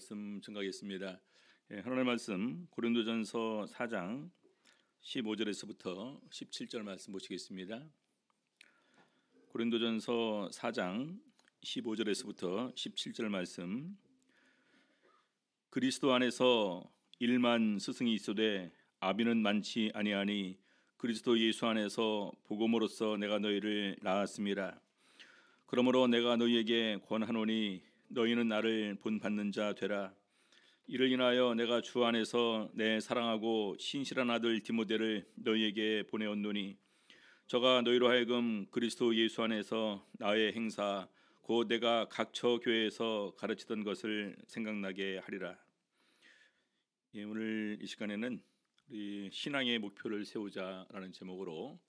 말씀 증가하겠습니다. 하나님의 말씀 고린도전서 4장 15절에서부터 17절 말씀 보시겠습니다. 고린도전서 4장 15절에서부터 17절 말씀. 그리스도 안에서 1만 스승이 있어되 아비는 많지 아니하니 그리스도 예수 안에서 복음으로써 내가 너희를 낳았습니다. 그러므로 내가 너희에게 권하노니 너희는 나를 본받는 자 되라. 이를 인하여 내가 주 안에서 내 사랑하고 신실한 아들 디모데를 너희에게 보내었노니 저가 너희로 하여금 그리스도 예수 안에서 나의 행사 곧 내가 각처 교회에서 가르치던 것을 생각나게 하리라. 오늘 이 시간에는 우리 신앙의 목표를 세우자라는 제목으로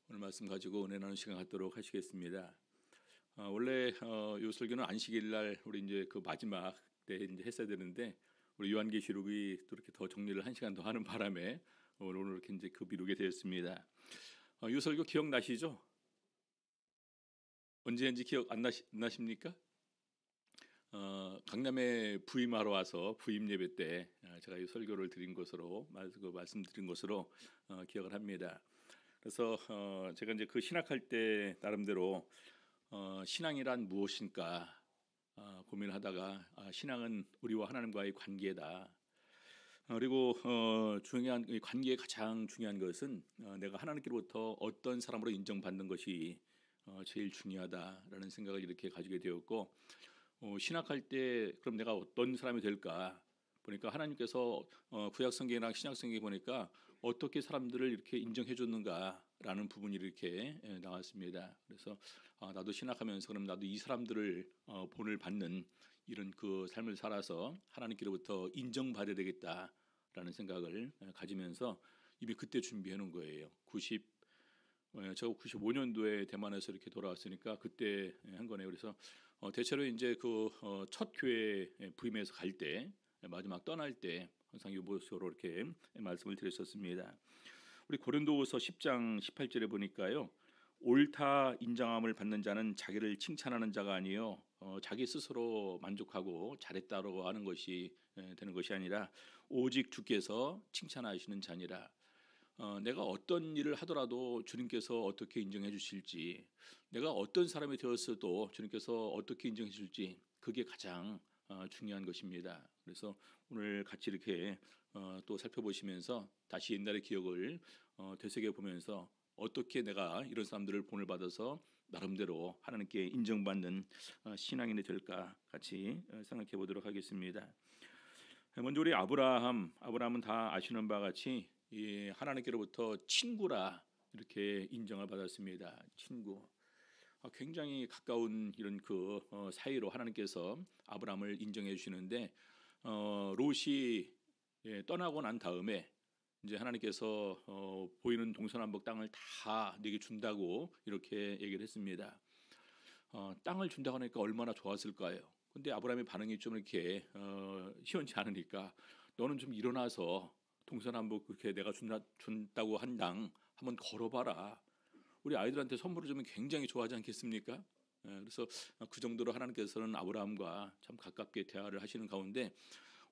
오늘 말씀 가지고 은혜 나누는 시간 갖도록 하시겠습니다. 원래 요 설교는 안식일 날 우리 이제 그 마지막 때 이제 했어야 되는데 우리 요한계시록이 또 이렇게 더 정리를 한 시간 더 하는 바람에 오늘 이렇게 이제 그 미루게 되었습니다. 요 설교 기억나시죠? 언제인지 기억 안 나십니까? 강남에 부임하러 와서 부임 예배 때 제가 이 설교를 드린 것으로 말씀드린 것으로 기억을 합니다. 그래서 제가 이제 그 신학할 때 나름대로 신앙이란 무엇인가 고민하다가 신앙은 우리와 하나님과의 관계다. 그리고 중요한 이 관계의 가장 중요한 것은 내가 하나님께로부터 어떤 사람으로 인정받는 것이 제일 중요하다라는 생각을 이렇게 가지게 되었고, 신학할 때 그럼 내가 어떤 사람이 될까 보니까 하나님께서 구약 성경이랑 신약 성경에 보니까 어떻게 사람들을 이렇게 인정해 줬는가라는 부분이 이렇게 나왔습니다. 그래서 나도 신학하면서 그럼 나도 이 사람들을 본을 받는 이런 그 삶을 살아서 하나님께로부터 인정받아야 되겠다라는 생각을 가지면서 이미 그때 준비해 놓은 거예요. 제가 95년도에 대만에서 이렇게 돌아왔으니까 그때 한 거네요. 그래서 대체로 이제 그 첫 교회 부임해서 갈 때 마지막 떠날 때 항상 이 모습으로 이렇게 말씀을 드렸었습니다. 우리 고린도후서 10장 18절에 보니까요, 옳다 인정함을 받는 자는 자기를 칭찬하는 자가 아니요 자기 스스로 만족하고 잘했다고 하는 것이 되는 것이 아니라 오직 주께서 칭찬하시는 자니라. 내가 어떤 일을 하더라도 주님께서 어떻게 인정해 주실지, 내가 어떤 사람이 되었어도 주님께서 어떻게 인정해 주실지, 그게 가장 중요한 것입니다. 그래서 오늘 같이 이렇게 또 살펴보시면서 다시 옛날의 기억을 되새겨 보면서 어떻게 내가 이런 사람들을 본을 받아서 나름대로 하나님께 인정받는 신앙인이 될까 같이 생각해 보도록 하겠습니다. 먼저 우리 아브라함은 다 아시는 바와 같이 이 하나님께로부터 친구라 이렇게 인정을 받았습니다. 친구. 굉장히 가까운 이런 그 사이로 하나님께서 아브라함을 인정해 주시는데, 롯이 떠나고 난 다음에 이제 하나님께서 보이는 동서남북 땅을 다 네게 준다고 이렇게 얘기를 했습니다. 땅을 준다고 하니까 얼마나 좋았을까요? 근데 아브라함의 반응이 좀 이렇게 시원치 않으니까 너는 좀 일어나서 동서남북 그렇게 내가 준다고 한 땅 한번 걸어봐라. 우리 아이들한테 선물을 주면 굉장히 좋아하지 않겠습니까? 그래서 그 정도로 하나님께서는 아브라함과 참 가깝게 대화를 하시는 가운데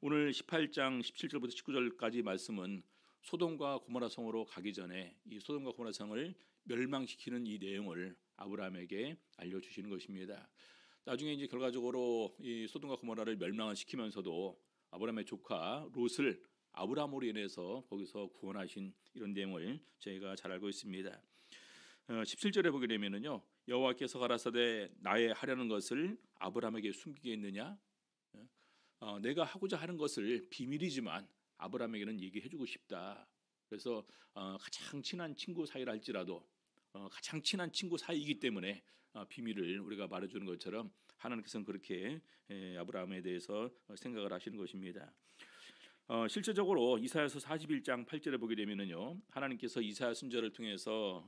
오늘 18장 17절부터 19절까지 말씀은 소돔과 고모라 성으로 가기 전에 이 소돔과 고모라 성을 멸망시키는 이 내용을 아브라함에게 알려주시는 것입니다. 나중에 이제 결과적으로 이 소돔과 고모라를 멸망을 시키면서도 아브라함의 조카 롯을 아브라함으로 인해서 거기서 구원하신 이런 내용을 저희가 잘 알고 있습니다. 17절에 보게 되면은요, 여호와께서 가라사대 나의 하려는 것을 아브라함에게 숨기게 했느냐? 내가 하고자 하는 것을 비밀이지만 아브라함에게는 얘기해주고 싶다. 그래서 가장 친한 친구 사이라 할지라도 가장 친한 친구 사이이기 때문에 비밀을 우리가 말해주는 것처럼 하나님께서는 그렇게 아브라함에 대해서 생각을 하시는 것입니다. 실제적으로 이사야서 41장 8절에 보게 되면은요, 하나님께서 이사야 선지자를 통해서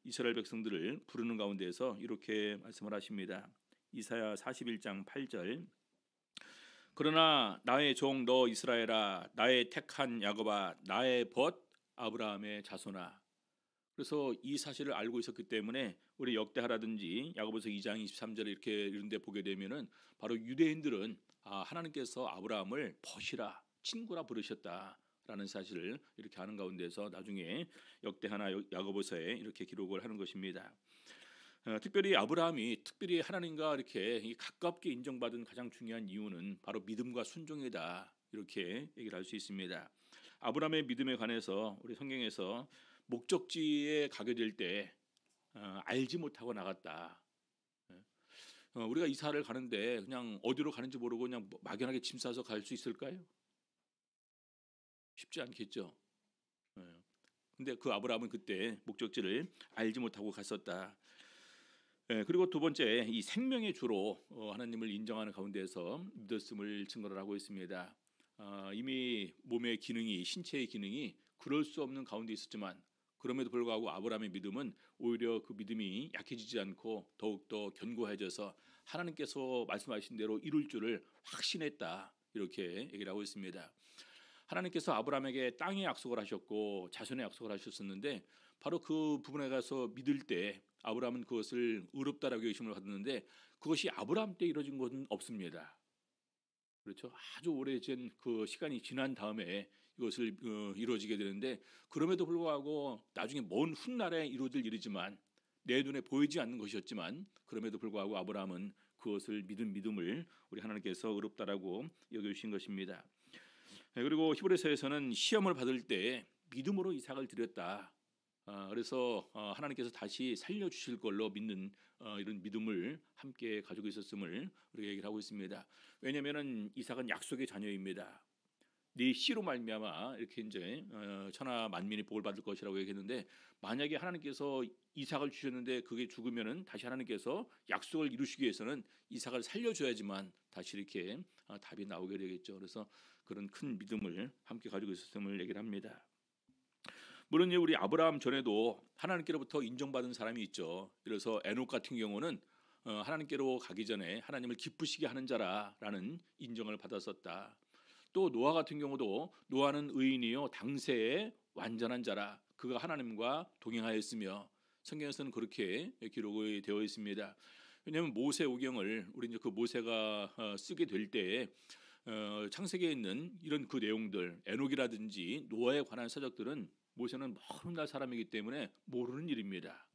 이스라엘 백성들을 부르는 가운데에서 이렇게 말씀을 하십니다. 이사야 41장 8절. 그러나 나의 종 너 이스라엘아, 나의 택한 야곱아, 나의 벗 아브라함의 자손아. 그래서 이 사실을 알고 있었기 때문에 우리 역대하라든지 야고보서 2장 23절에 이렇게 이런 데 보게 되면은 바로 유대인들은 하나님께서 아브라함을 벗이라 친구라 부르셨다라는 사실을 이렇게 하는 가운데서 나중에 역대하나 야고보서에 이렇게 기록을 하는 것입니다. 특별히 아브라함이 특별히 하나님과 이렇게 가깝게 인정받은 가장 중요한 이유는 바로 믿음과 순종이다. 이렇게 얘기를 할 수 있습니다. 아브라함의 믿음에 관해서 우리 성경에서 목적지에 가게 될 때 알지 못하고 나갔다. 우리가 이사를 가는데 그냥 어디로 가는지 모르고 그냥 막연하게 짐 싸서 갈 수 있을까요? 쉽지 않겠죠. 예. 근데 그 아브라함은 그때 목적지를 알지 못하고 갔었다. 그리고 두 번째, 이 생명의 주로 하나님을 인정하는 가운데서 믿었음을 증거를 하고 있습니다. 이미 몸의 기능이 신체의 기능이 그럴 수 없는 가운데 있었지만 그럼에도 불구하고 아브라함의 믿음은 오히려 그 믿음이 약해지지 않고 더욱더 견고해져서 하나님께서 말씀하신 대로 이룰 줄을 확신했다. 이렇게 얘기를 하고 있습니다. 하나님께서 아브라함에게 땅의 약속을 하셨고 자손의 약속을 하셨었는데 바로 그 부분에 가서 믿을 때 아브라함은 그것을 의롭다라고 여김을 받았는데 그것이 아브라함 때 이루어진 것은 없습니다. 그렇죠. 아주 오래전 그 시간이 지난 다음에 이것을 이루어지게 되는데 그럼에도 불구하고 나중에 먼 훗날에 이루어질 일이지만 내 눈에 보이지 않는 것이었지만 그럼에도 불구하고 아브라함은 그것을 믿은 믿음을 우리 하나님께서 의롭다라고 여겨주신 것입니다. 그리고 히브리서에서는 시험을 받을 때 믿음으로 이삭을 드렸다. 그래서 하나님께서 다시 살려주실 걸로 믿는 이런 믿음을 함께 가지고 있었음을 우리가 얘기를 하고 있습니다. 왜냐하면은 이삭은 약속의 자녀입니다. 네 씨로 말미암아 이렇게 이제 천하 만민이 복을 받을 것이라고 얘기했는데 만약에 하나님께서 이삭을 주셨는데 그게 죽으면은 다시 하나님께서 약속을 이루시기 위해서는 이삭을 살려줘야지만 다시 이렇게 답이 나오게 되겠죠. 그래서 그런 큰 믿음을 함께 가지고 있었음을 얘기를 합니다. 물론 우리 아브라함 전에도 하나님께로부터 인정받은 사람이 있죠. 그래서 에녹 같은 경우는 하나님께로 가기 전에 하나님을 기쁘시게 하는 자라라는 인정을 받았었다. 또 노아 같은 경우도 노아는 의인이요 당세에 완전한 자라 그가 하나님과 동행하였으며 성경에서는 그렇게 기록이 되어 있습니다. 왜냐하면 모세 오경을 우리 이제 그 모세가 쓰게 될 때에 창세기에 있는 이런 그 내용들 에녹이라든지 노아에 관한 서적들은 모세는 먼 날 사람이기 때문에 모르는 일입니다.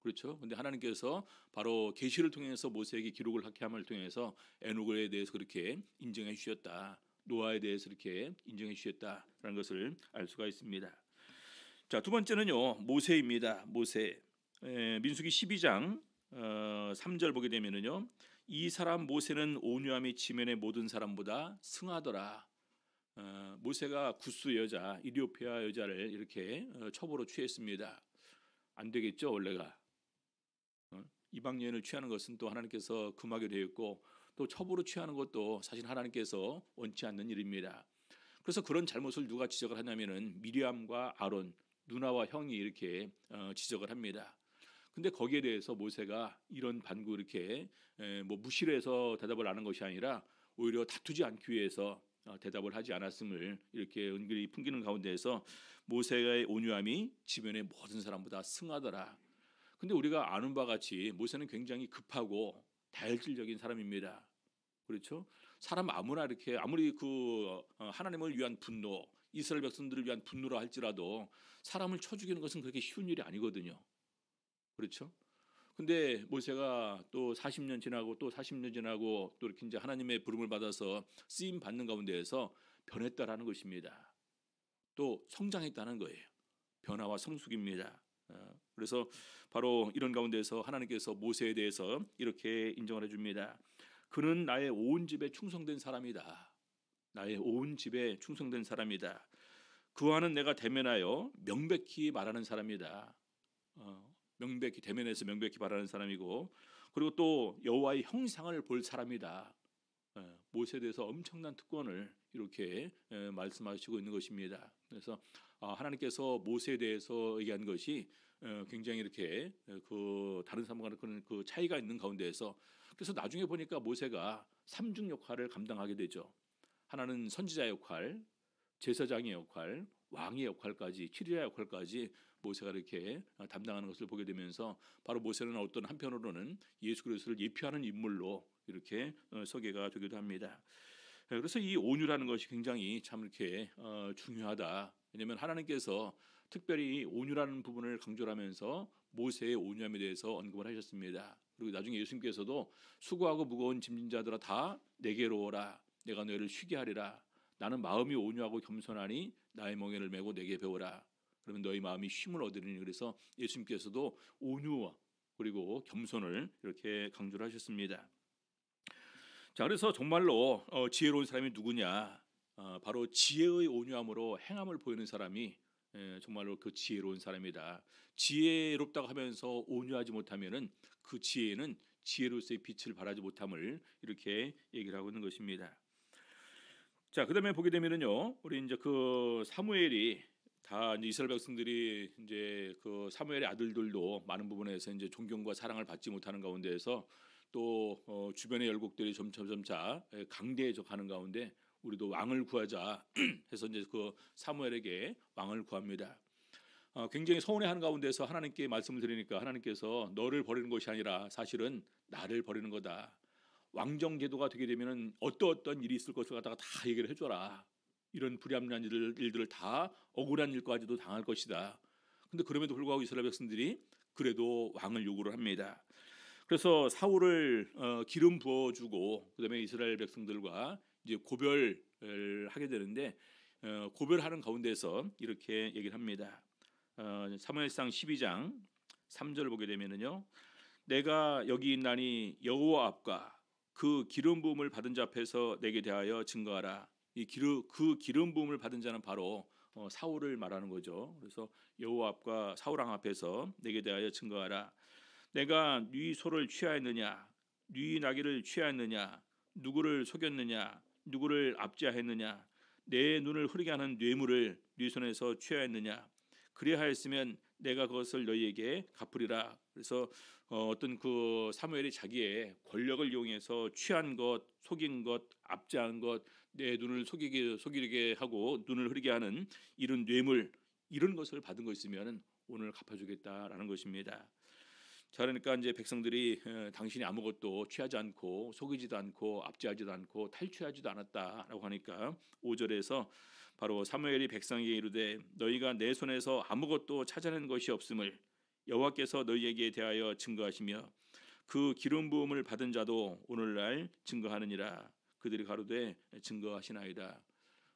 그렇죠. 근데 하나님께서 바로 계시를 통해서 모세에게 기록을 하게 함을 통해서 에녹에 대해서 그렇게 인정해 주셨다. 노아에 대해서 이렇게 인정해 주셨다라는 것을 알 수가 있습니다. 자, 두 번째는요. 모세입니다. 모세. 민수기 12장 3절 보게 되면은요. 이 사람 모세는 온유함이 지면의 모든 사람보다 승하더라. 모세가 구스 여자 이디오피아 여자를 이렇게 첩으로 취했습니다. 안 되겠죠 원래가. 이방 여인을 취하는 것은 또 하나님께서 금하게 되어 있고 또 첩으로 취하는 것도 사실 하나님께서 원치 않는 일입니다. 그래서 그런 잘못을 누가 지적을 하냐면은 미리암과 아론 누나와 형이 이렇게 지적을 합니다. 근데 거기에 대해서 모세가 이런 반구 이렇게 뭐 무시를 해서 대답을 하는 것이 아니라 오히려 다투지 않기 위해서 대답을 하지 않았음을 이렇게 은근히 풍기는 가운데에서 모세의 온유함이 지면의 모든 사람보다 승하더라. 근데 우리가 아는 바와 같이 모세는 굉장히 급하고 다혈질적인 사람입니다. 그렇죠? 사람 아무나 이렇게 아무리 그 하나님을 위한 분노, 이스라엘 백성들을 위한 분노라 할지라도 사람을 쳐 죽이는 것은 그렇게 쉬운 일이 아니거든요. 그렇죠? 근데 모세가 또 40년 지나고 또 40년 지나고 또 이렇게 이제 하나님의 부름을 받아서 쓰임 받는 가운데에서 변했다라는 것입니다. 또 성장했다는 거예요. 변화와 성숙입니다. 그래서 바로 이런 가운데서 하나님께서 모세에 대해서 이렇게 인정을 해줍니다. 그는 나의 온 집에 충성된 사람이다. 나의 온 집에 충성된 사람이다. 그와는 내가 대면하여 명백히 말하는 사람이다. 명백히 대면해서 명백히 말하는 사람이고 그리고 또 여호와의 형상을 볼 사람이다. 모세에 대해서 엄청난 특권을 이렇게 말씀하시고 있는 것입니다. 그래서 하나님께서 모세에 대해서 얘기한 것이 굉장히 이렇게 그 다른 사람과는 그 차이가 있는 가운데에서 그래서 나중에 보니까 모세가 삼중 역할을 감당하게 되죠. 하나는 선지자 역할, 제사장의 역할, 왕의 역할까지, 치리자 역할까지 모세가 이렇게 담당하는 것을 보게 되면서 바로 모세는 어떤 한편으로는 예수 그리스도를 예표하는 인물로 이렇게 소개가 되기도 합니다. 그래서 이 온유라는 것이 굉장히 참 이렇게 중요하다. 왜냐하면 하나님께서 특별히 온유라는 부분을 강조하면서 모세의 온유함에 대해서 언급을 하셨습니다. 그리고 나중에 예수님께서도 수고하고 무거운 짐진 자들아 다 내게로 오라. 내가 너희를 쉬게 하리라. 나는 마음이 온유하고 겸손하니 나의 멍에를 메고 내게 배우라. 그러면 너희 마음이 쉼을 얻으리니. 그래서 예수님께서도 온유와 그리고 겸손을 이렇게 강조를 하셨습니다. 자, 그래서 정말로 지혜로운 사람이 누구냐? 바로 지혜의 온유함으로 행함을 보이는 사람이 정말로 그 지혜로운 사람이다. 지혜롭다고 하면서 온유하지 못하면은 그 지혜는 지혜로서의 빛을 발하지 못함을 이렇게 얘기를 하고 있는 것입니다. 자, 그다음에 보게 되면은요, 우리 이제 그 사무엘이 다 이제 이스라엘 백성들이 이제 그 사무엘의 아들들도 많은 부분에서 이제 존경과 사랑을 받지 못하는 가운데에서 또 주변의 열국들이 점차 강대해져 가는 가운데 우리도 왕을 구하자 해서 이제 그 사무엘에게 왕을 구합니다. 굉장히 서운해하는 가운데서 하나님께 말씀을 드리니까 하나님께서 너를 버리는 것이 아니라 사실은 나를 버리는 거다. 왕정 제도가 되게 되면은 어떤 일이 있을 것을 갖다가 다 얘기를 해줘라. 이런 불합리한 일들을 다 억울한 일까지도 당할 것이다. 근데 그럼에도 불구하고 이스라엘 백성들이 그래도 왕을 요구를 합니다. 그래서 사울을 기름 부어주고 그다음에 이스라엘 백성들과 이제 고별을 하게 되는데 고별하는 가운데서 이렇게 얘기를 합니다. 사무엘상 12장 3절을 보게 되면은요, 내가 여기 있나니 여호와 앞과 그 기름 부음을 받은 자 앞에서 내게 대하여 증거하라. 그 기름 부음을 받은 자는 바로 사울을 말하는 거죠. 그래서 여호와 앞과 사울 왕 앞에서 내게 대하여 증거하라. 내가 네 소를 취하였느냐, 네 나귀를 취하였느냐, 누구를 속였느냐, 누구를 압제하였느냐, 내 눈을 흐리게 하는 뇌물을 네 손에서 취하였느냐. 그리하였으면 내가 그것을 너희에게 갚으리라. 그래서 어떤 그 사무엘이 자기의 권력을 이용해서 취한 것, 속인 것, 압제한 것, 내 눈을 속이게 하고 눈을 흐리게 하는 이런 뇌물, 이런 것을 받은 거 있으면 오늘 갚아주겠다라는 것입니다. 자, 그러니까 이제 백성들이 당신이 아무것도 취하지 않고 속이지도 않고 압제하지도 않고 탈취하지도 않았다라고 하니까 5절에서 바로 사무엘이 백성에게 이르되 너희가 내 손에서 아무것도 찾아낸 것이 없음을 여호와께서 너희에게 대하여 증거하시며 그 기름 부음을 받은 자도 오늘날 증거하느니라. 그들이 가로되 증거하시나이다.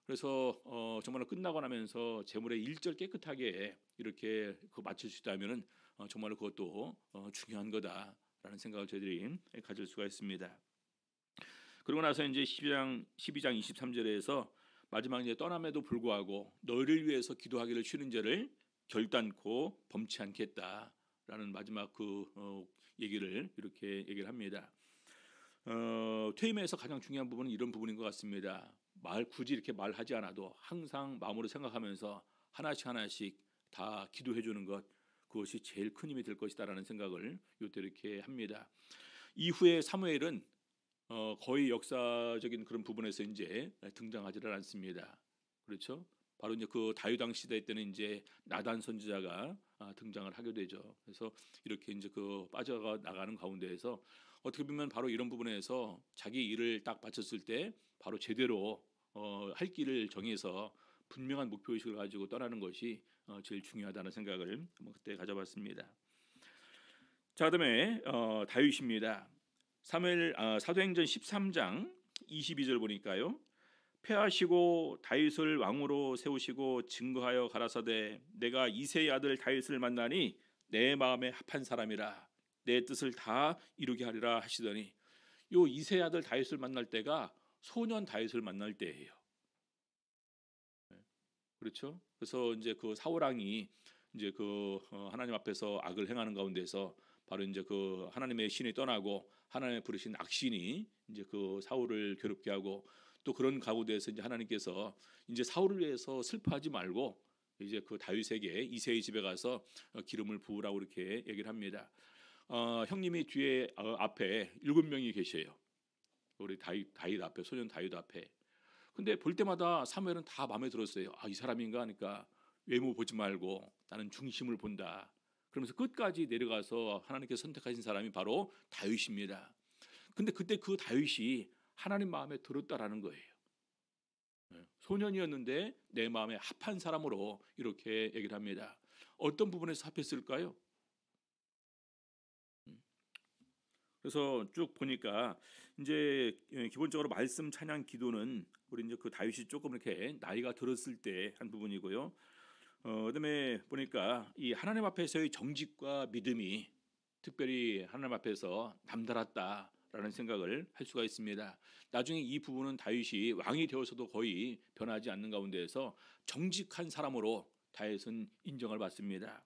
그래서 정말로 끝나고 나면서 제물의 일절 깨끗하게 이렇게 마칠 수 있다면은 정말로 그것도 중요한 거다라는 생각을 저희들이 가질 수가 있습니다. 그리고 나서 이제 12장 23절에서 마지막 이제 떠남에도 불구하고 너희를 위해서 기도하기를 쉬는 죄를 결단코 범치 않겠다라는 마지막 그 얘기를 이렇게 얘기를 합니다. 퇴임에서 가장 중요한 부분은 이런 부분인 것 같습니다. 굳이 이렇게 말하지 않아도 항상 마음으로 생각하면서 하나씩 다 기도해 주는 것, 그것이 제일 큰 힘이 될 것이다라는 생각을 이때 이렇게 합니다. 이후에 사무엘은 거의 역사적인 그런 부분에서 이제 등장하지를 않습니다. 그렇죠? 바로 이제 그 다윗 왕 시대 때는 이제 나단 선지자가 등장을 하게 되죠. 그래서 이렇게 이제 그 빠져가 나가는 가운데에서 어떻게 보면 바로 이런 부분에서 자기 일을 딱 마쳤을 때 바로 제대로 할 길을 정해서 분명한 목표 의식을 가지고 떠나는 것이 제일 중요하다는 생각을 그때 가져봤습니다. 자, 그다음에 다윗입니다. 사도행전 13장 22절 보니까요. 패하시고 다윗을 왕으로 세우시고 증거하여 가라사대 내가 이새의 아들 다윗을 만나니 내 마음에 합한 사람이라 내 뜻을 다 이루게 하리라 하시더니, 요 이새의 아들 다윗을 만날 때가 소년 다윗을 만날 때예요. 그렇죠? 그래서 이제 그 사울 왕이 이제 그 하나님 앞에서 악을 행하는 가운데서 바로 이제 그 하나님의 신이 떠나고 하나님의 부르신 악신이 이제 그 사울을 괴롭게 하고, 또 그런 가운데에서 이제 하나님께서 이제 사울을 위해서 슬퍼하지 말고 이제 그 다윗에게 이새의 집에 가서 기름을 부으라고 이렇게 얘기를 합니다. 형님이 뒤에 앞에 7명이 계셔요. 우리 다윗 앞에, 소년 다윗 앞에. 근데 볼 때마다 사무엘은 다 마음에 들었어요. 아, 이 사람인가 하니까 외모 보지 말고 나는 중심을 본다. 그러면서 끝까지 내려가서 하나님께서 선택하신 사람이 바로 다윗입니다. 근데 그때 그 다윗이 하나님 마음에 들었다라는 거예요. 소년이었는데 내 마음에 합한 사람으로 이렇게 얘기를 합니다. 어떤 부분에서 합했을까요? 그래서 쭉 보니까 이제 기본적으로 말씀 찬양 기도는 우리 이제 그 다윗이 조금 이렇게 나이가 들었을 때 한 부분이고요. 그다음에 보니까 이 하나님 앞에서의 정직과 믿음이 특별히 하나님 앞에서 남달랐다라는 생각을 할 수가 있습니다. 나중에 이 부분은 다윗이 왕이 되어서도 거의 변하지 않는 가운데에서 정직한 사람으로 다윗은 인정을 받습니다.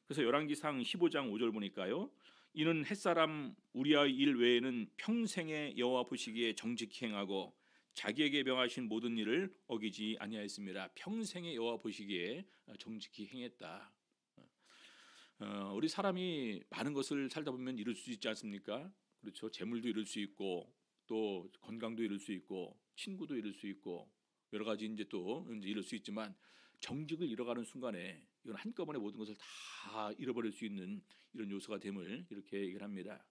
그래서 열왕기상 15장 5절 보니까요. 이는 햇사람 우리아의 일 외에는 평생에 여호와 보시기에 정직히 행하고 자기에게 명하신 모든 일을 어기지 아니하였습니다. 평생에 여호와 보시기에 정직히 행했다. 우리 사람이 많은 것을 살다 보면 이룰 수 있지 않습니까? 그렇죠. 재물도 이룰 수 있고 또 건강도 이룰 수 있고 친구도 이룰 수 있고 여러 가지 이제 또 이룰 수 있지만 정직을 잃어가는 순간에 이건 한꺼번에 모든 것을 다 잃어버릴 수 있는 이런 요소가 됨을 이렇게 얘기를 합니다.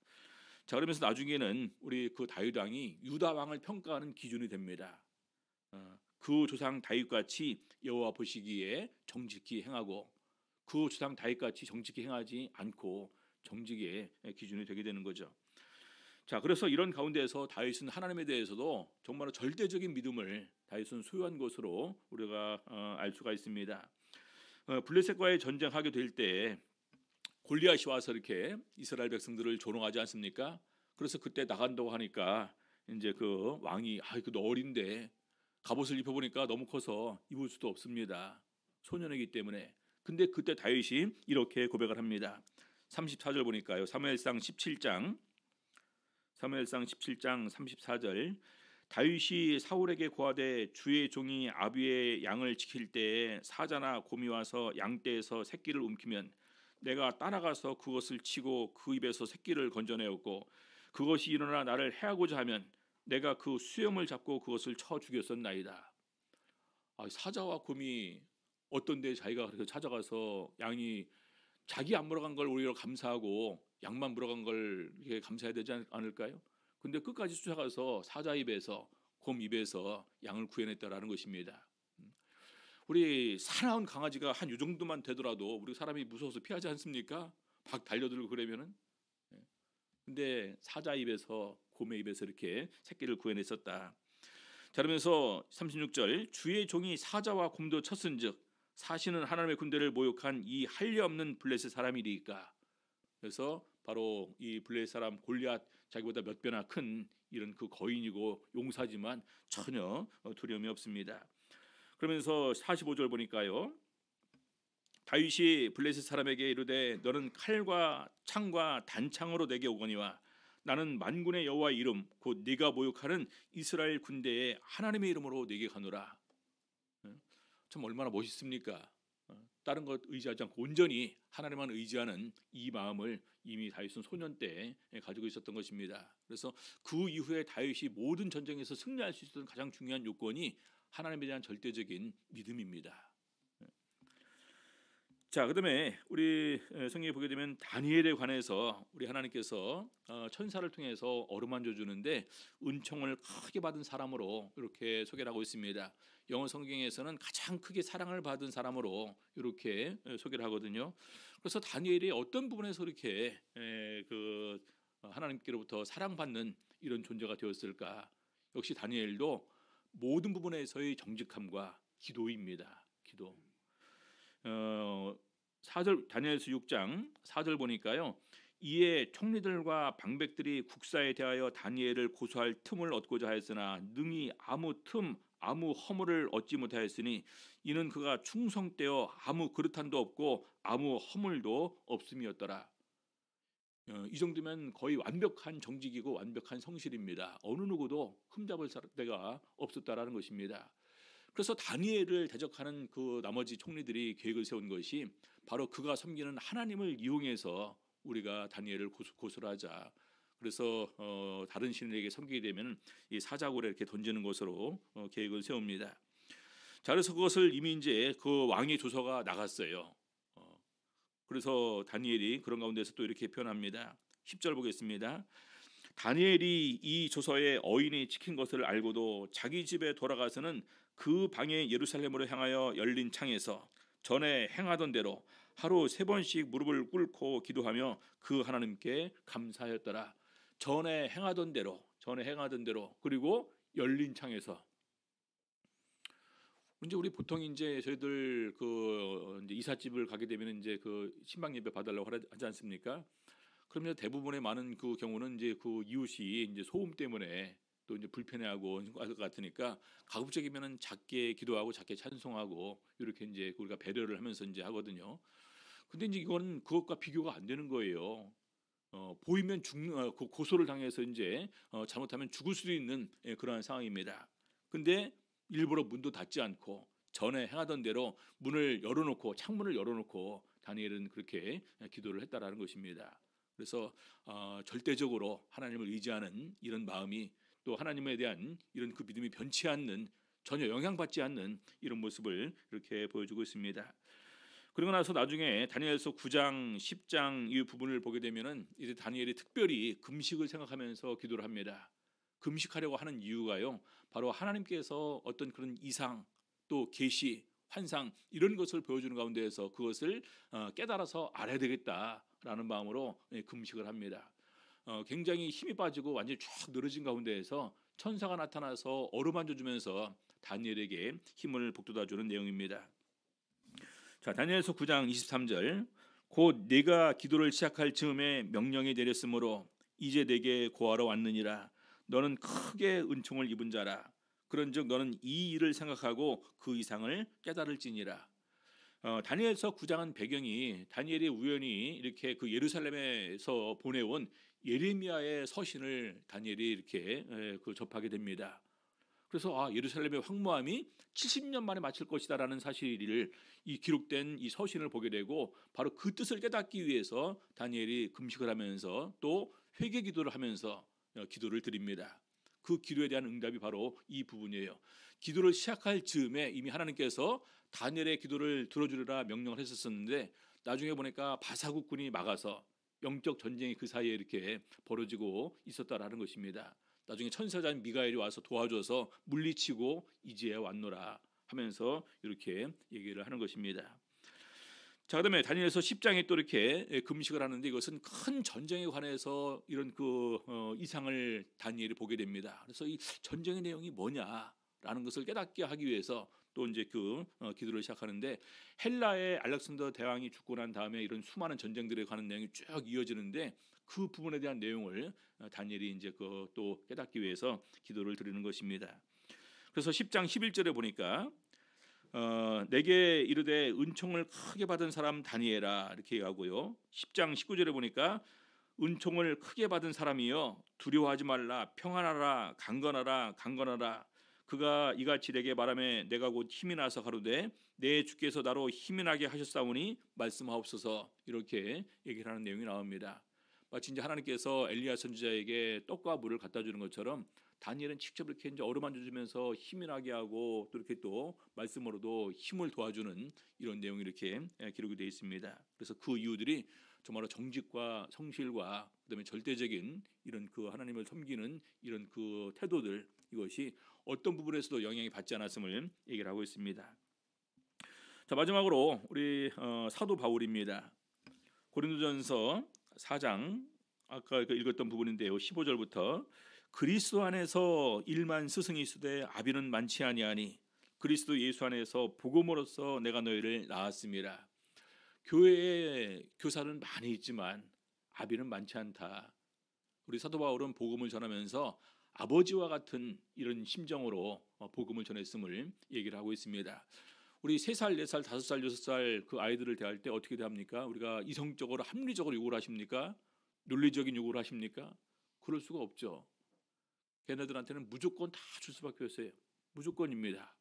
자, 그러면서 나중에는 우리 그 다윗 왕이 유다 왕을 평가하는 기준이 됩니다. 그 조상 다윗같이 여호와 보시기에 정직히 행하고 그 조상 다윗같이 정직히 행하지 않고 정직의 기준이 되게 되는 거죠. 자, 그래서 이런 가운데에서 다윗은 하나님에 대해서도 정말 절대적인 믿음을 다윗은 소유한 것으로 우리가 알 수가 있습니다. 블레셋과의 전쟁하게 될 때 골리앗이 와서 이렇게 이스라엘 백성들을 조롱하지 않습니까? 그래서 그때 나간다고 하니까 이제 그 왕이 너 어린데 갑옷을 입혀보니까 너무 커서 입을 수도 없습니다. 소년이기 때문에. 근데 그때 다윗이 이렇게 고백을 합니다. 34절 보니까요. 사무엘상 17장 34절 다윗이 사울에게 고하되 주의 종이 아비의 양을 지킬 때에 사자나 곰이 와서 양떼에서 새끼를 움키면 내가 따라가서 그것을 치고 그 입에서 새끼를 건져내었고 그것이 일어나 나를 해하고자 하면 내가 그 수염을 잡고 그것을 쳐 죽였었나이다. 사자와 곰이 어떤 데 자기가 그렇게 찾아가서 양이 자기 안 물어간 걸 오히려 감사하고 양만 물어간 걸 이렇게 감사해야 되지 않을까요? 근데 끝까지 쫓아가서 사자 입에서 곰 입에서 양을 구해냈다라는 것입니다. 우리 사나운 강아지가 한 요 정도만 되더라도 우리 사람이 무서워서 피하지 않습니까? 막 달려들고 그러면은. 근데 사자 입에서 곰의 입에서 이렇게 새끼를 구해냈었다. 자, 그러면서 36절 주의 종이 사자와 곰도 쳤은즉 사시는 하나님의 군대를 모욕한 이 할례 없는 블레셋 사람이리까. 그래서 바로 이 블레셋 사람 골리앗 자기보다 몇 배나 큰 이런 그 거인이고 용사지만 전혀 두려움이 없습니다. 그러면서 45절 보니까요. 다윗이 블레셋 사람에게 이르되 너는 칼과 창과 단창으로 내게 오거니와 나는 만군의 여호와의 이름 곧 네가 모욕하는 이스라엘 군대의 하나님의 이름으로 네게 가노라. 참 얼마나 멋있습니까? 다른 것 의지하지 않고 온전히 하나님만 의지하는 이 마음을 이미 다윗은 소년 때 가지고 있었던 것입니다. 그래서 그 이후에 다윗이 모든 전쟁에서 승리할 수 있었던 가장 중요한 요건이 하나님에 대한 절대적인 믿음입니다. 자, 그다음에 우리 성경에 보게 되면 다니엘에 관해서 우리 하나님께서 천사를 통해서 어루만져 주는데 은총을 크게 받은 사람으로 이렇게 소개를 하고 있습니다. 영어 성경에서는 가장 크게 사랑을 받은 사람으로 이렇게 소개를 하거든요. 그래서 다니엘이 어떤 부분에서 이렇게 그 하나님께로부터 사랑받는 이런 존재가 되었을까? 역시 다니엘도 모든 부분에서의 정직함과 기도입니다. 기도. 4절 다니엘서 6장 4절 보니까요. 이에 총리들과 방백들이 국사에 대하여 다니엘을 고소할 틈을 얻고자 하였으나 능히 아무 틈 아무 허물을 얻지 못하였으니 이는 그가 충성되어 아무 그릇함도 없고 아무 허물도 없음이었더라. 이 정도면 거의 완벽한 정직이고 완벽한 성실입니다. 어느 누구도 흠잡을 데가 없었다라는 것입니다. 그래서 다니엘을 대적하는 그 나머지 총리들이 계획을 세운 것이 바로 그가 섬기는 하나님을 이용해서 우리가 다니엘을 고소를 하자. 그래서 다른 신에게 섬기게 되면 이 사자굴에 이렇게 던지는 것으로 계획을 세웁니다. 자, 그래서 그것을 이미 이제 그 왕의 조서가 나갔어요. 그래서 다니엘이 그런 가운데서 또 이렇게 표현합니다. 10절 보겠습니다. 다니엘이 이 조서에 어인이 찍힌 것을 알고도 자기 집에 돌아가서는 그 방에 예루살렘으로 향하여 열린 창에서 전에 행하던 대로 하루 3번씩 무릎을 꿇고 기도하며 그 하나님께 감사하였더라. 전에 행하던 대로 그리고 열린 창에서. 이제 우리 보통 이제 저희들 그 이제 이삿집을 가게 되면 이제 그 신방 예배 받으려고 하지 않습니까? 그러면 대부분의 많은 그 경우는 이제 그 이웃이 이제 소음 때문에 또 이제 불편해하고 할 것 같으니까 가급적이면은 작게 기도하고 작게 찬송하고 이렇게 이제 우리가 배려를 하면서 이제 하거든요. 근데 이제 이건 그것과 비교가 안 되는 거예요. 보이면 그 고소를 당해서 이제 잘못하면 죽을 수도 있는 그러한 상황입니다. 근데 일부러 문도 닫지 않고 전에 행하던 대로 문을 열어놓고 창문을 열어놓고 다니엘은 그렇게 기도를 했다라는 것입니다. 그래서 절대적으로 하나님을 의지하는 이런 마음이 또 하나님에 대한 이런 그 믿음이 변치 않는 전혀 영향받지 않는 이런 모습을 이렇게 보여주고 있습니다. 그리고 나서 나중에 다니엘서 9장, 10장 이 부분을 보게 되면은 이제 다니엘이 특별히 금식을 생각하면서 기도를 합니다. 금식하려고 하는 이유가요, 바로 하나님께서 어떤 그런 이상 또 계시, 환상 이런 것을 보여주는 가운데에서 그것을 깨달아서 알아야 되겠다라는 마음으로 금식을 합니다. 굉장히 힘이 빠지고 완전히 쫙 늘어진 가운데에서 천사가 나타나서 어루만져 주면서 다니엘에게 힘을 북돋아 주는 내용입니다. 자, 다니엘서 9장 23절. 곧 네가 기도를 시작할 즈음에 명령이 내렸으므로 이제 내게 고하러 왔느니라. 너는 크게 은총을 입은 자라. 그런즉 너는 이 일을 생각하고 그 이상을 깨달을지니라. 다니엘서 9장은 배경이 다니엘이 우연히 이렇게 그 예루살렘에서 보내온 예레미야의 서신을 다니엘이 이렇게 그 접하게 됩니다. 그래서 예루살렘의 황무함이 70년 만에 마칠 것이다라는 사실을 이 기록된 이 서신을 보게 되고 바로 그 뜻을 깨닫기 위해서 다니엘이 금식을 하면서 또 회개 기도를 하면서 기도를 드립니다. 그 기도에 대한 응답이 바로 이 부분이에요. 기도를 시작할 즈음에 이미 하나님께서 다니엘의 기도를 들어주리라 명령을 했었는데 나중에 보니까 바사국군이 막아서 영적 전쟁이 그 사이에 이렇게 벌어지고 있었다라는 것입니다. 나중에 천사장 미가엘이 와서 도와줘서 물리치고 이지에 왔노라 하면서 이렇게 얘기를 하는 것입니다. 자, 그다음에 다니엘서 10장에 또 이렇게 금식을 하는데 이것은 큰 전쟁에 관해서 이런 그 이상을 다니엘이 보게 됩니다. 그래서 이 전쟁의 내용이 뭐냐라는 것을 깨닫게 하기 위해서 또 이제 그 기도를 시작하는데 헬라의 알렉산더 대왕이 죽고 난 다음에 이런 수많은 전쟁들에 관한 내용이 쭉 이어지는데 그 부분에 대한 내용을 다니엘이 이제 그 또 깨닫기 위해서 기도를 드리는 것입니다. 그래서 10장 11절에 보니까 내게 이르되 은총을 크게 받은 사람 다니엘아 이렇게 얘기하고요. 10장 19절에 보니까 은총을 크게 받은 사람이여 두려워하지 말라 평안하라 강건하라 그가 이같이 내게 말하매 내가 곧 힘이 나서 가로되 내 주께서 나로 힘이 나게 하셨사오니 말씀하옵소서 이렇게 얘기를 하는 내용이 나옵니다. 마치 이제 하나님께서 엘리야 선지자에게 떡과 물을 갖다 주는 것처럼 다니엘은 직접 이렇게 이제 어루만져 주면서 힘이 나게 하고 또 이렇게 또 말씀으로도 힘을 도와주는 이런 내용이 이렇게 기록이 되어 있습니다. 그래서 그 이유들이 정말로 정직과 성실과 그다음에 절대적인 이런 그 하나님을 섬기는 이런 그 태도들 이것이 어떤 부분에서도 영향이 받지 않았음을 얘기를 하고 있습니다. 자, 마지막으로 우리 사도 바울입니다. 고린도전서 4장 아까 읽었던 부분인데요. 15절부터 그리스도 안에서 일만 스승이 있으되 아비는 많지 아니하니 그리스도 예수 안에서 복음으로써 내가 너희를 낳았음이라. 교회에 교사는 많이 있지만 아비는 많지 않다. 우리 사도 바울은 복음을 전하면서 아버지와 같은 이런 심정으로 복음을 전했음을 얘기를 하고 있습니다. 우리 3살, 4살, 5살, 6살 그 아이들을 대할 때 어떻게 대합니까? 우리가 이성적으로 합리적으로 요구를 하십니까? 논리적인 요구를 하십니까? 그럴 수가 없죠. 걔네들한테는 무조건 다 줄 수밖에 없어요. 무조건입니다.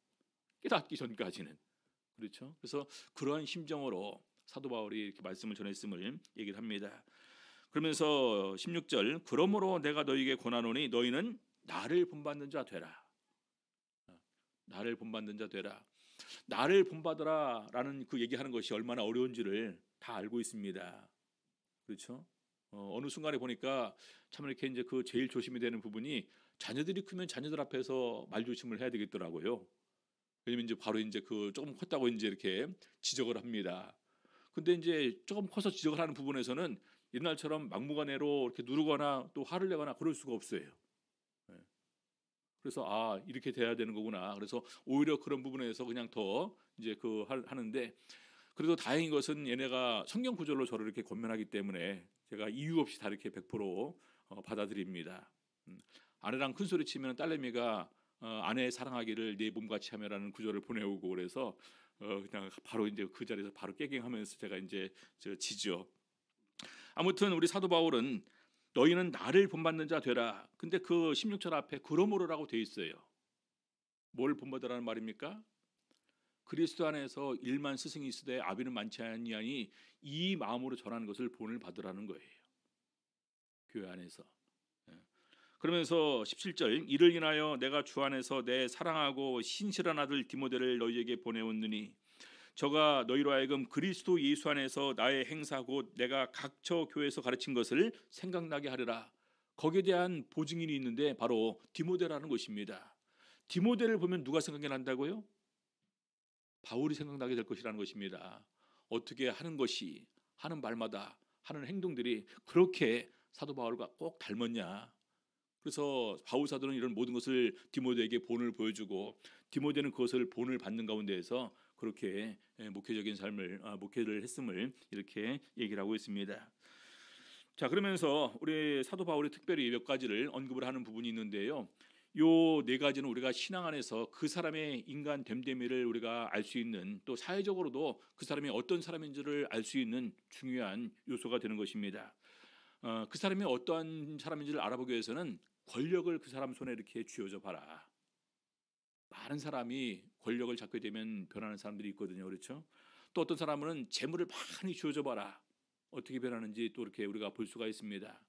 깨닫기 전까지는. 그렇죠? 그래서 그러한 심정으로 사도 바울이 이렇게 말씀을 전했음을 얘기를 합니다. 그러면서 16절 그러므로 내가 너희에게 권하노니 너희는 나를 본받는 자 되라. 나를 본받는 자 되라. 나를 본받으라라는 그 얘기하는 것이 얼마나 어려운지를 다 알고 있습니다. 그렇죠? 어느 순간에 보니까 참 이렇게 이제 그 제일 조심이 되는 부분이 자녀들이 크면 자녀들 앞에서 말 조심을 해야 되겠더라고요. 왜냐면 이제 바로 이제 그 조금 컸다고 이제 이렇게 지적을 합니다. 근데 이제 조금 커서 지적을 하는 부분에서는 옛날처럼 막무가내로 이렇게 누르거나 또 화를 내거나 그럴 수가 없어요. 예. 그래서 아 이렇게 돼야 되는 거구나. 그래서 오히려 그런 부분에서 그냥 더 이제 하는데 그래도 다행인 것은 얘네가 성경 구절로 저를 이렇게 권면하기 때문에 제가 이유 없이 다 이렇게 100% 받아들입니다. 아내랑 큰 소리 치면 딸내미가 아내 사랑하기를 내 몸같이 하며라는 구절을 보내오고 그래서 그냥 바로 이제 그 자리에서 바로 깨갱하면서 제가 이제 지죠. 아무튼 우리 사도 바울은 너희는 나를 본받는 자 되라. 근데 그 16절 앞에 그러므로라고 돼 있어요. 뭘 본받으라는 말입니까? 그리스도 안에서 일만 스승이 있으되 아비는 많지 아니하니 이 마음으로 전하는 것을 본을 받으라는 거예요. 교회 안에서. 예. 그러면서 17절 이를 인하여 내가 주 안에서 내 사랑하고 신실한 아들 디모데를 너희에게 보내었느니 저가 너희로 하여금 그리스도 예수 안에서 나의 행사 곧 내가 각처 교회에서 가르친 것을 생각나게 하리라. 거기에 대한 보증인이 있는데 바로 디모데라는 것입니다. 디모데를 보면 누가 생각이 난다고요? 바울이 생각나게 될 것이라는 것입니다. 어떻게 하는 것이 하는 말마다 하는 행동들이 그렇게 사도 바울과 꼭 닮았냐. 그래서 바울 사도는 이런 모든 것을 디모데에게 본을 보여주고 디모데는 그것을 본을 받는 가운데에서 그렇게 목회적인 삶을 목회를 했음을 이렇게 얘기를 하고 있습니다. 자 그러면서 우리 사도 바울이 특별히 몇 가지를 언급을 하는 부분이 있는데요. 요 네 가지는 우리가 신앙 안에서 그 사람의 인간 됨됨이를 우리가 알 수 있는 또 사회적으로도 그 사람이 어떤 사람인지를 알 수 있는 중요한 요소가 되는 것입니다. 그 사람이 어떠한 사람인지를 알아보기 위해서는 권력을 그 사람 손에 이렇게 쥐어줘 봐라. 많은 사람이 권력을 잡게 되면 변하는 사람들이 있거든요. 그렇죠? 또 어떤 사람은 재물을 많이 쥐어줘 봐라. 어떻게 변하는지 또 이렇게 우리가 볼 수가 있습니다.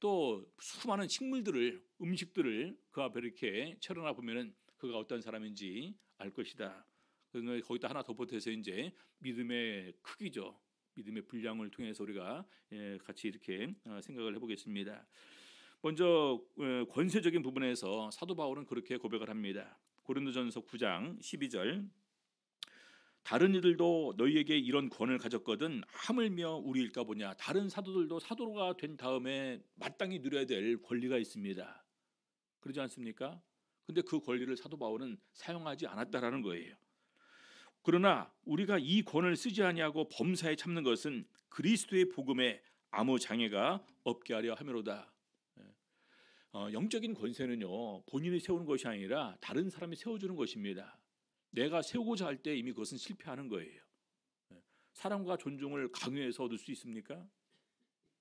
또 수많은 식물들을 음식들을 그 앞에 이렇게 차려놔 보면은 그가 어떤 사람인지 알 것이다. 그래서 거기다 하나 덧붙여서 이제 믿음의 크기죠. 믿음의 분량을 통해서 우리가 같이 이렇게 생각을 해보겠습니다. 먼저 권세적인 부분에서 사도 바울은 그렇게 고백을 합니다. 고린도전서 9장 12절 다른 이들도 너희에게 이런 권을 가졌거든 하물며 우리일까 보냐. 다른 사도들도 사도가 된 다음에 마땅히 누려야 될 권리가 있습니다. 그러지 않습니까? 근데 그 권리를 사도 바울은 사용하지 않았다라는 거예요. 그러나 우리가 이 권을 쓰지 아니하고 범사에 참는 것은 그리스도의 복음에 아무 장애가 없게 하려 함이로다. 영적인 권세는요 본인이 세우는 것이 아니라 다른 사람이 세워주는 것입니다. 내가 세우고자 할 때 이미 그것은 실패하는 거예요. 사랑과 존중을 강요해서 얻을 수 있습니까?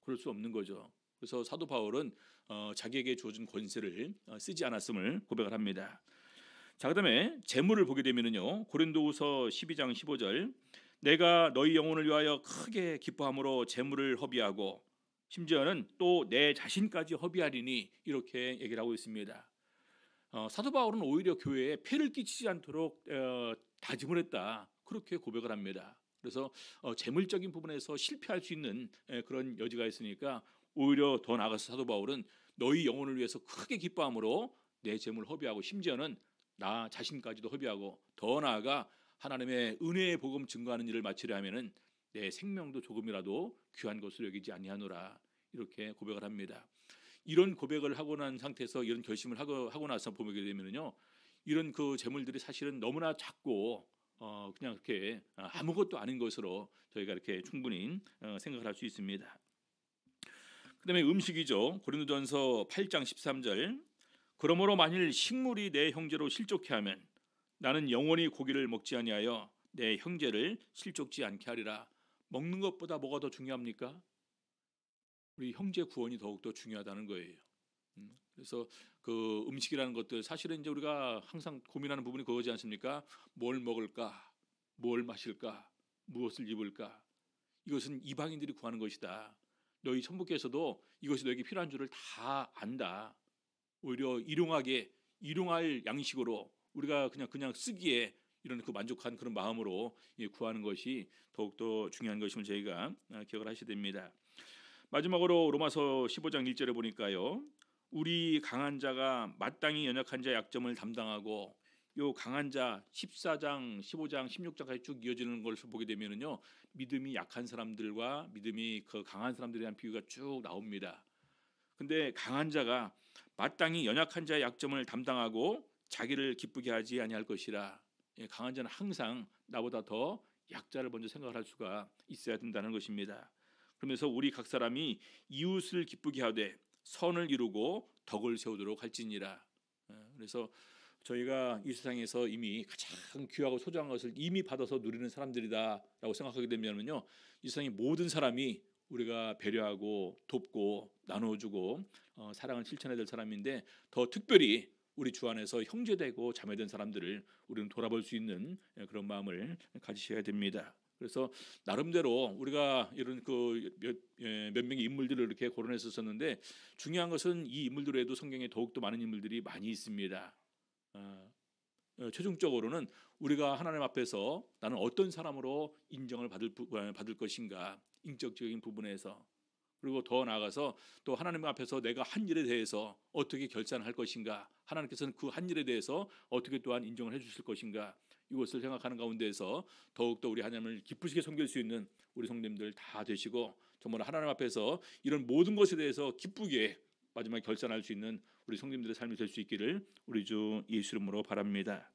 그럴 수 없는 거죠. 그래서 사도 바울은 자기에게 주어진 권세를 쓰지 않았음을 고백을 합니다. 자 그다음에 재물을 보게 되면은요 고린도후서 12장 15절 내가 너희 영혼을 위하여 크게 기뻐함으로 재물을 허비하고 심지어는 또 내 자신까지 허비하리니 이렇게 얘기를 하고 있습니다. 사도 바울은 오히려 교회에 폐를 끼치지 않도록 다짐을 했다 그렇게 고백을 합니다. 그래서 재물적인 부분에서 실패할 수 있는 그런 여지가 있으니까 오히려 더 나아가서 사도 바울은 너희 영혼을 위해서 크게 기뻐함으로 내 재물을 허비하고 심지어는 나 자신까지도 허비하고 더 나아가 하나님의 은혜의 복음 증거하는 일을 마치려 하면은 내 생명도 조금이라도 귀한 것으로 여기지 아니하노라 이렇게 고백을 합니다. 이런 고백을 하고 난 상태에서 이런 결심을 하고 나서 보게 되면요, 이런 그 재물들이 사실은 너무나 작고 그냥 이렇게 아무것도 아닌 것으로 저희가 이렇게 충분히 생각을 할 수 있습니다. 그다음에 음식이죠. 고린도전서 8장 13절 그러므로 만일 식물이 내 형제로 실족해 하면 나는 영원히 고기를 먹지 아니하여 내 형제를 실족지 않게 하리라. 먹는 것보다 뭐가 더 중요합니까? 우리 형제 구원이 더욱더 중요하다는 거예요. 그래서 그 음식이라는 것들 사실은 이제 우리가 항상 고민하는 부분이 그거지 않습니까? 뭘 먹을까? 뭘 마실까? 무엇을 입을까? 이것은 이방인들이 구하는 것이다. 너희 천부께서도 이것이 너에게 필요한 줄을 다 안다. 오히려 일용할 양식으로 우리가 그냥 쓰기에 이런 그 만족한 그런 마음으로 구하는 것이 더욱더 중요한 것임을 저희가 기억을 하셔야 됩니다. 마지막으로 로마서 15장 1절에 보니까요. 우리 강한 자가 마땅히 연약한 자의 약점을 담당하고 요 강한 자 14장, 15장, 16장까지 쭉 이어지는 것을 보게 되면은요. 믿음이 약한 사람들과 믿음이 그 강한 사람들에 대한 비유가 쭉 나옵니다. 근데 강한 자가 마땅히 연약한 자의 약점을 담당하고 자기를 기쁘게 하지 아니할 것이라. 강한 자는 항상 나보다 더 약자를 먼저 생각을 할 수가 있어야 된다는 것입니다. 그러면서 우리 각 사람이 이웃을 기쁘게 하되 선을 이루고 덕을 세우도록 할지니라. 그래서 저희가 이 세상에서 이미 가장 귀하고 소중한 것을 이미 받아서 누리는 사람들이다라고 생각하게 되면요, 이 세상의 모든 사람이 우리가 배려하고 돕고 나눠주고 사랑을 실천해야 될 사람인데, 더 특별히 우리 주 안에서 형제되고 자매된 사람들을 우리는 돌아볼 수 있는 그런 마음을 가지셔야 됩니다. 그래서 나름대로 우리가 이런 몇 명의 인물들을 이렇게 거론했었는데, 중요한 것은 이 인물들 외에도 성경에 더욱더 많은 인물들이 많이 있습니다. 최종적으로는 우리가 하나님 앞에서 나는 어떤 사람으로 인정을 받을 것인가, 인격적인 부분에서, 그리고 더 나아가서 또 하나님 앞에서 내가 한 일에 대해서 어떻게 결산할 것인가, 하나님께서는 그 한 일에 대해서 어떻게 또한 인정을 해주실 것인가, 이것을 생각하는 가운데에서 더욱더 우리 하나님을 기쁘시게 섬길 수 있는 우리 성도님들 다 되시고, 정말 하나님 앞에서 이런 모든 것에 대해서 기쁘게 마지막에 결산할 수 있는 우리 성도님들의 삶이 될 수 있기를 우리 주 예수 이름으로 바랍니다.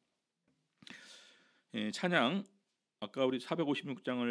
찬양, 아까 우리 456장을